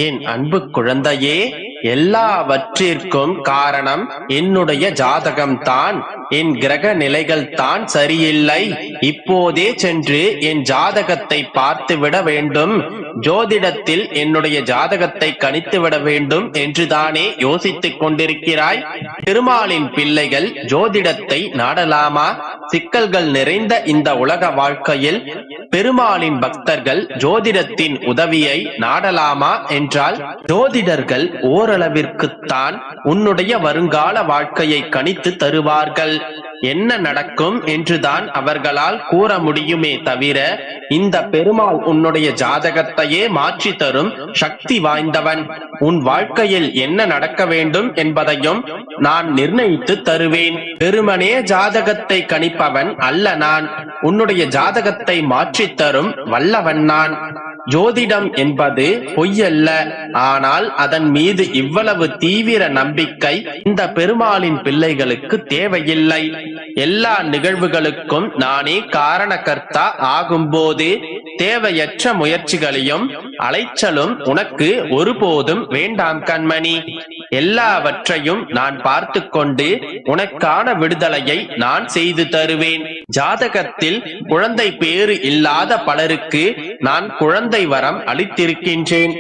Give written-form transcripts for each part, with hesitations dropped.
என் அன்பு குழந்தையே, எல்லாவற்றிற்கும் காரணம் என்னுடைய ஜாதகம்தான். என் கிரக நிலைகள் தான் சரியில்லை. இப்போதே சென்று என் ஜாதகத்தை பார்த்துவிட வேண்டும். ஜோதிடத்தில் என்னுடைய ஜாதகத்தை கணித்துவிட வேண்டும் என்றுதானே யோசித்துக் கொண்டிருக்கிறாய்? பெருமாளின் பிள்ளைகள் ஜோதிடத்தை நாடலாமா? சிக்கல்கள் நிறைந்த இந்த உலக வாழ்க்கையில் பெருமாளின் பக்தர்கள் ஜோதிடத்தின் உதவியை நாடலாமா என்றால், ஜோதிடர்கள் ஓரளவிற்குத்தான் உன்னுடைய வருங்கால வாழ்க்கையை கணித்து தருவார்கள். என்ன நடக்கும் என்றுதான் அவர்களால் கூற முடியுமே தவிர, இந்த பெருமாள் உன்னுடைய ஜாதகத்தையே மாற்றி தரும் சக்தி வாய்ந்தவன். உன் வாழ்க்கையில் என்ன நடக்க வேண்டும் என்பதையும் நான் நிர்ணயித்து தருவேன். வெறுமனே ஜாதகத்தை கணிப்பவன் அல்ல நான். உன்னுடைய ஜாதகத்தை மாற்றித் தரும் வல்லவன் நான். ஜோதிடம் என்பது பொய்யல்ல. ஆனால் அதன் மீது இவ்வளவு தீவிர நம்பிக்கை இந்த பெருமாளின் பிள்ளைகளுக்கு தேவையில்லை. எல்லா நிகழ்வுகளுக்கும் நானே காரணகர்த்தா ஆகும்போது தேவையற்ற முயற்சிகளையும் அலைச்சலும் உனக்கு ஒருபோதும் வேண்டாம் கண்மணி. எல்லாவற்றையும் நான் பார்த்து கொண்டு உனக்கான விடுதலையை நான் செய்து தருவேன். ஜாதகத்தில் குழந்தை பேறு இல்லாத பலருக்கு நான் குழந்தை வரம் அளித்திருக்கின்றேன்.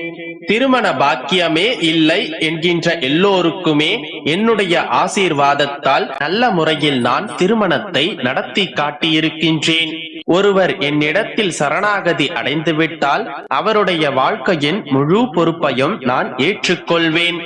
திருமண பாக்கியமே இல்லை என்கின்ற எல்லோருக்குமே என்னுடைய ஆசீர்வாதத்தால் நல்ல முறையில் நான் திருமணத்தை நடத்தி காட்டியிருக்கின்றேன். ஒருவர் என்னிடத்தில் சரணாகதி அடைந்து விட்டால் அவருடைய வாழ்க்கையின் முழு பொறுப்பையும் நான் ஏற்றுக்கொள்வேன்.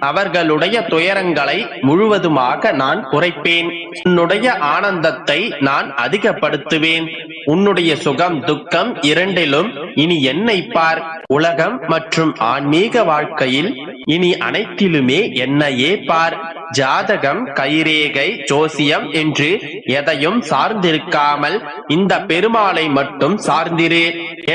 அவர்களுடைய துயரங்களை முழுவதுமாக நான் குறைப்பேன். உன்னுடைய ஆனந்தத்தை நான் அதிகப்படுத்துவேன். உன்னுடைய சுகம் துக்கம் இரண்டிலும் இனி என்னை பார். உலகம் மற்றும் ஆன்மீக வாழ்க்கையில் இனி அனைத்திலுமே என்னையே பார். ஜாதகம், கைரேகை, ஜோசியம் என்று எதையும் சார்ந்திருக்காமல் இந்த பெருமாளை மட்டும் சார்ந்திரு.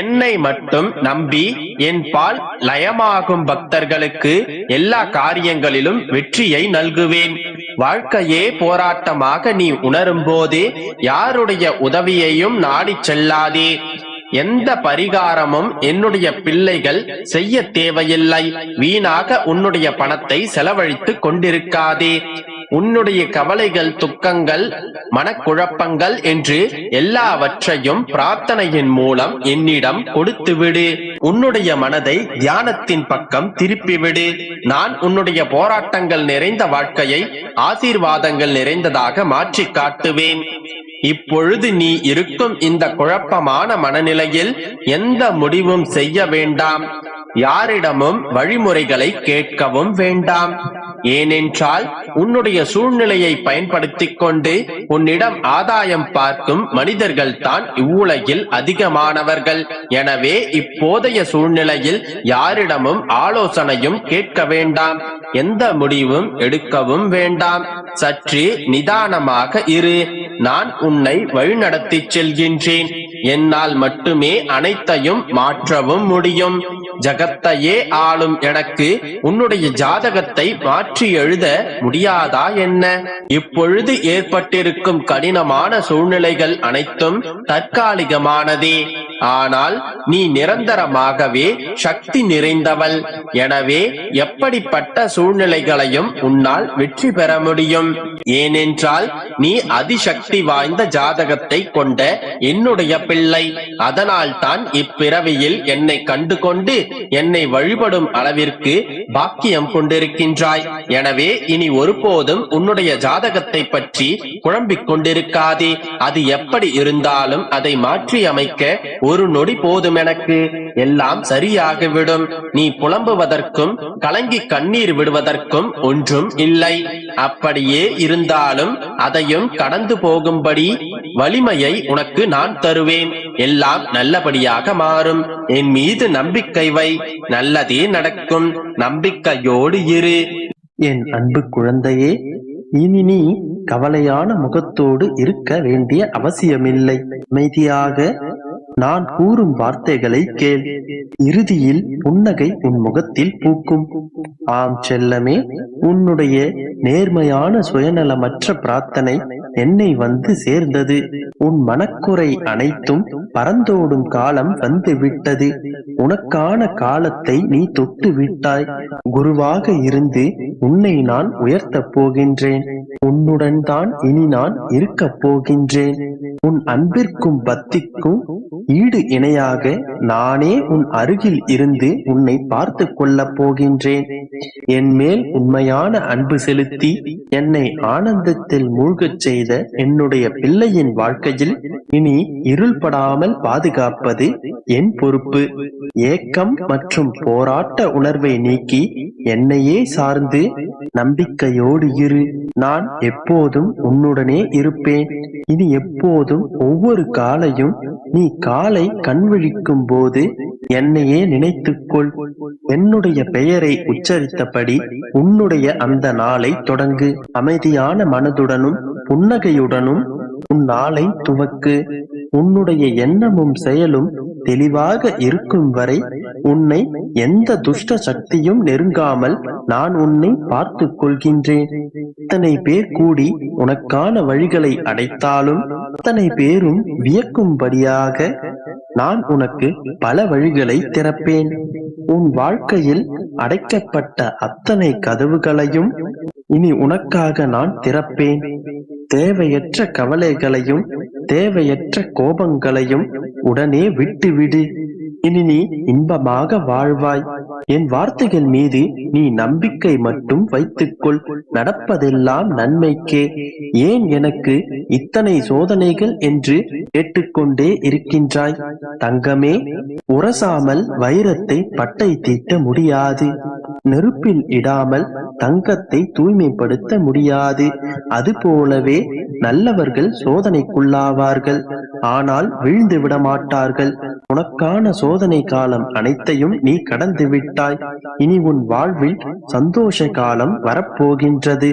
என்னை மட்டும் நம்பி என் பால் லயமாகும் பக்தர்களுக்கு எல்லா காரியங்களிலும் வெற்றியை நல்குவேன். வாழ்க்கையே போராட்டமாக நீ உணரும் போது யாருடைய உதவியையும் நாடி செல்லாதே. எந்த பரிகாரமும் என்னுடைய பிள்ளைகள் செய்ய தேவையில்லை. வீணாக உன்னுடைய பணத்தை செலவழித்து கொண்டிருக்காதே. உன்னுடைய கவலைகள், துக்கங்கள், மனக்குழப்பங்கள் என்று எல்லாவற்றையும் பிரார்த்தனையின் மூலம் என்னிடம் கொடுத்துவிடு. உன்னுடைய மனதை தியானத்தின் பக்கம் திருப்பிவிடு. நான் உன்னுடைய போராட்டங்கள் நிறைந்த வாழ்க்கையை ஆசீர்வாதங்கள் நிறைந்ததாக மாற்றி காட்டுவேன். இப்பொழுது நீ இருக்கும் இந்த குழப்பமான மனநிலையில் எந்த முடிவும் செய்ய வேண்டாம். யாரிடமும் வழிமுறைகளை கேட்கவும் வேண்டாம். ஏனென்றால் உன்னுடைய சூழ்நிலையை பயன்படுத்திக் கொண்டு உன்னிடம் ஆதாயம் பார்க்கும் மனிதர்கள் தான் இவ்வுலகில் அதிகமானவர்கள். எனவே இப்போதைய சூழ்நிலையில் யாரிடமும் ஆலோசனையும் கேட்க வேண்டாம். எந்த முடிவும் எடுக்கவும் வேண்டாம். சற்று நிதானமாக இரு. நான் உன்னை வழிநடத்தி செல்கின்றேன். என்னால் மட்டுமே அனைத்தையும் மாற்றவும் முடியும். ஜகத்தையே ஆளும் எனக்கு உன்னுடைய ஜாதகத்தை மாற்றி எழுத முடியாதா என்ன? இப்பொழுது ஏற்பட்டிருக்கும் கடினமான சூழ்நிலைகள் அனைத்தும் தற்காலிகமானதே. ஆனால் நீ நிரந்தரமாகவே சக்தி நிறைந்தவள். எனவே எப்படிப்பட்ட சூழ்நிலைகளையும் உன்னால் வெற்றி பெற முடியும். ஏனென்றால் நீ அதிசக்தி வாய்ந்த ஜாதகத்தை கொண்ட என்னுடைய பிள்ளை. அதனால் தான் இப்பிறவியில் என்னை கண்டு கொண்டு என்னை வழிபடும் அளவிற்கு பாக்கியம் கொண்டிருக்கின்றாய். எனவே இனி ஒருபோதும் உன்னுடைய ஜாதகத்தை பற்றி குழம்பிக் கொண்டிருக்காதே. அது எப்படி இருந்தாலும் அதை மாற்றி அமைக்க ஒரு நொடி போதும். எனக்கு எல்லாம் சரியாகிவிடும். நீ புலம்புவதற்கும் கலங்கி கண்ணீர் விடுவதற்கும் ஒன்றும் இல்லை. அப்படியே இருந்தாலும் அதையும் கடந்து போகும்படி வலிமையை உனக்கு நான் தருவேன். எல்லாம் நல்லபடியாக மாறும். என் மீது நம்பிக்கை வை. நல்லதே நடக்கும். நம்பிக்கையோடு இரு. என் அன்பு குழந்தையே, இனி நீ கவலையான முகத்தோடு இருக்க வேண்டிய அவசியமில்லை. அமைதியாக நான் கூறும் வார்த்தைகளை கேள். இறுதியில் புன்னகை உன் முகத்தில் பூக்கும். ஆம் செல்லமே, உன்னுடைய நேர்மையான சுயநலமற்ற பிரார்த்தனை என்னை வந்து சேர்ந்தது. உன் மனக்குறை அனைத்தும் பறந்தோடும் காலம் வந்து விட்டது. உனக்கான காலத்தை நீ தொட்டு விட்டாய். குருவாக இருந்து உன்னை நான் உயர்த்தப் போகின்றேன். உன்னுடன் தான் இனி நான் இருக்கப் போகின்றேன். உன் அன்பிற்கும் பக்திக்கும் ஈடு இணையாக நானே உன் அருகில் இருந்து உன்னை பார்த்து கொள்ளப் போகின்றேன். என் மேல் உண்மையான அன்பு செலுத்தி என்னை ஆனந்தத்தில் மூழ்கச் செய்த என்னுடைய பிள்ளையின் வாழ்க்கையில் இனி இருள்படாமல் பாதுகாப்பது என் பொறுப்பு. ஏக்கம் மற்றும் போராட்ட உணர்வை நீக்கி என்னையே சார்ந்து நம்பிக்கையோடு இரு. நான் எப்போதும் உன்னுடனே இருப்பேன். இனி எப்போதும் ஒவ்வொரு காலையும் நீ காலை கண்விழிக்கும் போது என்னையே நினைத்துக்கொள். என்னுடைய பெயரை உச்சரித்தபடி உன்னுடைய அந்த நாளை தொடங்கு. அமைதியான மனதுடனும் புன்னகையுடனும் உன் நாளை துவக்கு. உன்னுடைய எண்ணமும் செயலும் தெளிவாக இருக்கும் வரை உன்னை எந்த துஷ்ட சக்தியும் நெருங்காமல் நான் உன்னை பார்த்து கொள்கின்றேன். இத்தனை பேர் கூடி உனக்கான வழிகளை அடைத்தாலும் அத்தனை பேரும் வியக்கும்படியாக நான் உனக்கு பல வழிகளை திறப்பேன். உன் வாழ்க்கையில் அடைக்கப்பட்ட அத்தனை கதவுகளையும் இனி உனக்காக நான் திறப்பேன். தேவையற்ற கவலைகளையும் தேவையற்ற கோபங்களையும் உடனே விட்டுவிடு. இனி நீ இன்பமாக வாழ்வாய். என் வார்த்தைகள் மீது நீ நம்பிக்கை மட்டும் வைத்துக்கொள். நடப்பதெல்லாம் நன்மைக்கே. ஏன் எனக்கு இத்தனை சோதனைகள் என்று கேட்டுக்கொண்டே இருக்கின்றாய்? தங்கமே, உரசாமல் வைரத்தை பட்டை தீட்ட முடியாது. நெருப்பில் இடாமல் தங்கத்தை தூய்மைப்படுத்த முடியாது. அதுபோலவே நல்லவர்கள் சோதனைக்குள்ளாவார்கள், ஆனால் வீழ்ந்து விட மாட்டார்கள். உனக்கான சோதனை காலம் அனைத்தையும் நீ கடந்து விட்டாய். இனி உன் வாழ்வில் சந்தோஷ காலம் வரப்போகின்றது.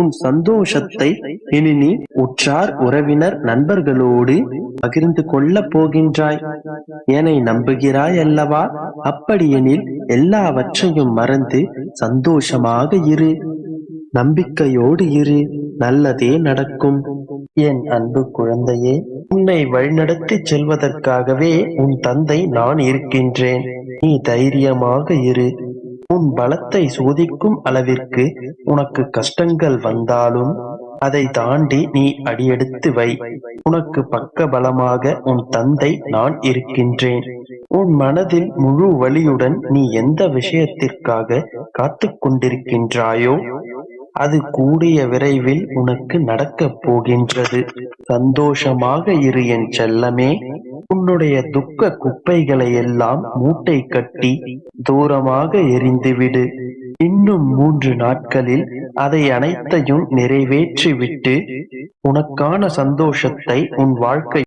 உன் சந்தோஷத்தை இனி நீ உற்றார் உறவினர் நண்பர்களோடு பகிர்ந்து கொள்ளப் போகின்றாய். என்னை நம்புகிறாய் அல்லவா? அப்படியெனில் எல்லாவற்றையும் மறந்து சந்தோஷமாக இரு. நம்பிக்கையோடு இரு. நல்லதே நடக்கும். என் அன்பு குழந்தையே, உன்னை வழிநடத்தி செல்வதற்காகவே உன் தந்தை நான் இருக்கின்றேன். நீ தைரியமாக இரு. உன் பலத்தை சோதிக்கும் அளவிற்கு உனக்கு கஷ்டங்கள் வந்தாலும் அதை தாண்டி நீ அடியெடுத்து வை. உனக்கு பக்க பலமாக உன் தந்தை நான் இருக்கின்றேன். உன் மனதில் முழு வலியுடன் நீ எந்த விஷயத்திற்காக காத்து கொண்டிருக்கின்றாயோ அது கூடிய விரைவில் உனக்கு நடக்கப் போகின்றது. சந்தோஷமாக இரு என் செல்லமே. உன்னுடைய துக்க குப்பைகளை எல்லாம் மூட்டை கட்டி தூரமாக எறிந்துவிடு. இன்னும் 3 நாட்களில் அதை அனைத்தையும் நிறைவேற்றிவிட்டு உனக்கான சந்தோஷத்தை உன் வாழ்க்கை